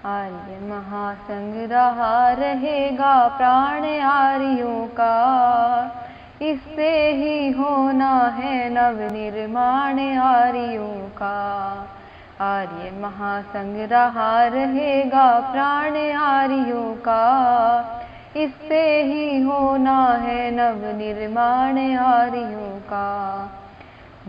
आर्य महासंग रहा रहेगा प्राण आर्यों का, इससे ही होना है नव निर्माण आर्यों का। आर्य महासंग रहा रहेगा प्राण आर्यों का, इससे ही होना है नव निर्माण आर्यों का।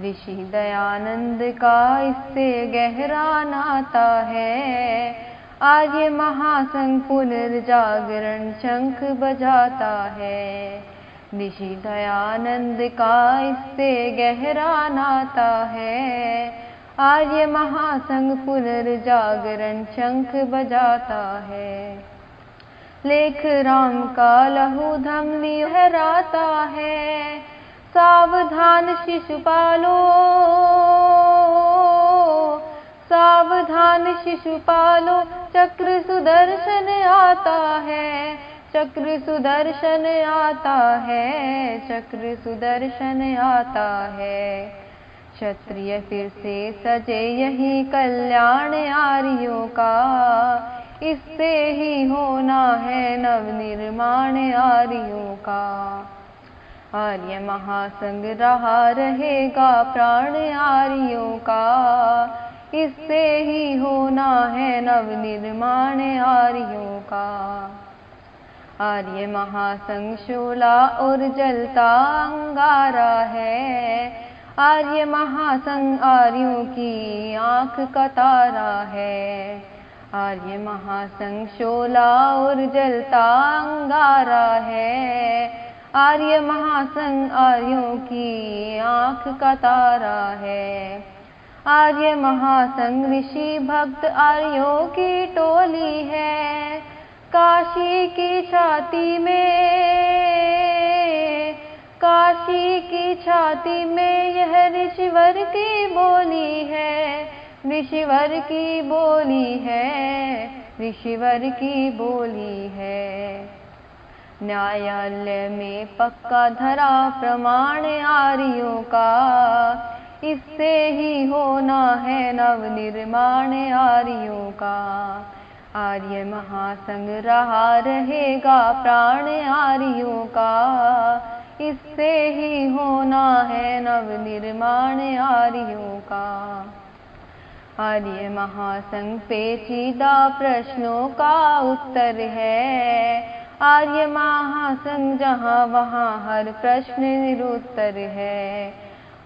ऋषि दयानंद का इससे गहरा नाता है, आर्य महासंग पुनर्जागरण शंख बजाता है। ऋषि दयानंद का इससे गहरा नाता है, आर्य महासंग पुनर्जागरण शंख बजाता है। लेख राम का लहू धमनी लहराता है, सावधान शिशुपालो, सावधान शिशुपालो, चक्र सुदर्शन आता है, चक्र सुदर्शन आता है, चक्र सुदर्शन आता है। क्षत्रिय फिर से सजे यही कल्याण आर्यों का, इससे ही होना है नव निर्माण आर्यों का। आर्य महासंग रहा रहेगा प्राण आर्यों का, इससे ही होना है नव निर्माण आर्यों का। आर्य महासंग शोला और जलता अंगारा है, आर्य महासंग आर्यों की आँख का तारा है। आर्य महासंग शोला और जलता अंगारा है, आर्य महासंग आर्यों की आँख का तारा है। आर्य महासंग ऋषि भक्त आर्यों की टोली है, काशी की छाती में, काशी की छाती में यह ऋषिवर की बोली है, ऋषिवर की बोली है, ऋषिवर की बोली है। न्यायालय में पक्का धरा प्रमाण आर्यों का, इससे ही होना है नव निर्माण आर्यों का। आर्य महासंग रहा रहेगा प्राण आर्यों का, इससे ही होना है नव निर्माण आर्यों का। आर्य महासंग पेचीदा प्रश्नों का उत्तर है, आर्य महासंग जहाँ वहाँ हर प्रश्न निरुत्तर है।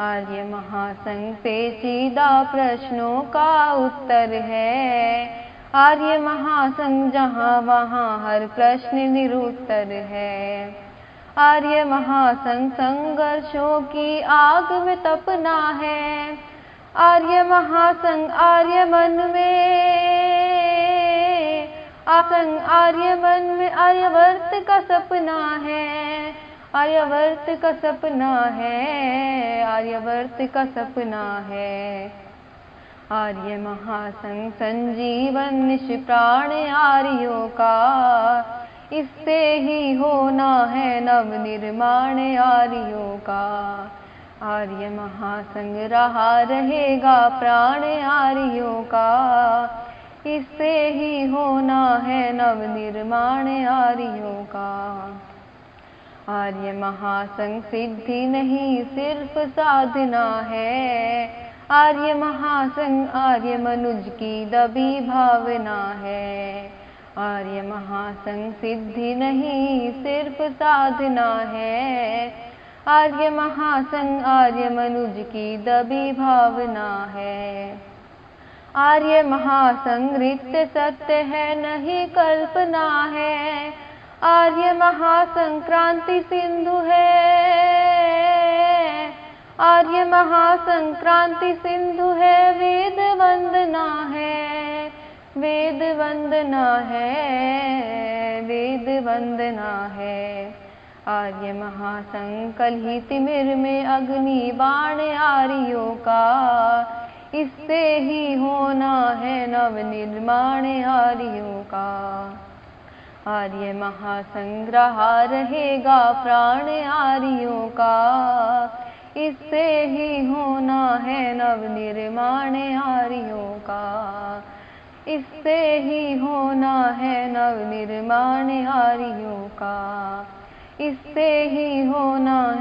आर्य महासंग पेचीदा प्रश्नों का उत्तर है, आर्य महासंग जहाँ वहाँ हर प्रश्न निरुत्तर है। आर्य महासंग संघर्षों की आग में तपना है, आर्य महासंग आर्य मन में, आसंग आर्य मन में आर्यवर्त का सपना है, आर्यवर्त का सपना है, आर्यवर्त का सपना है। आर्य महासंग संजीवन निष्प्राण आर्यों का, इससे ही होना है नव निर्माण आर्यों का। आर्य महासंग रहा रहेगा प्राण आर्यों का, इससे ही होना है नव निर्माण आर्यों का। आर्य महासंग सिद्धि नहीं सिर्फ साधना है, आर्य महासंग आर्य मनुज की दबी भावना है। आर्य महासंग सिद्धि नहीं सिर्फ साधना है, आर्य महासंग आर्य मनुज की दबी भावना है। आर्य महासंग नित्य सत्य है नहीं कल्पना है, आर्य महासंग क्रांति सिंधु है, आर्य महासंग क्रांति सिंधु है, वेद वंदना है, वेद वंदना है, वेद वंदना है। आर्य महासंग कलही तिमिर में अग्नि बाण आर्यों का, इससे ही होना है नव निर्माण आर्यों का। आर्य महासंग रहा रहेगा प्राण आर्यों का, इससे ही होना है नव निर्माण आर्यों का। इससे ही होना है नव निर्माण आर्यों का, इससे ही होना है।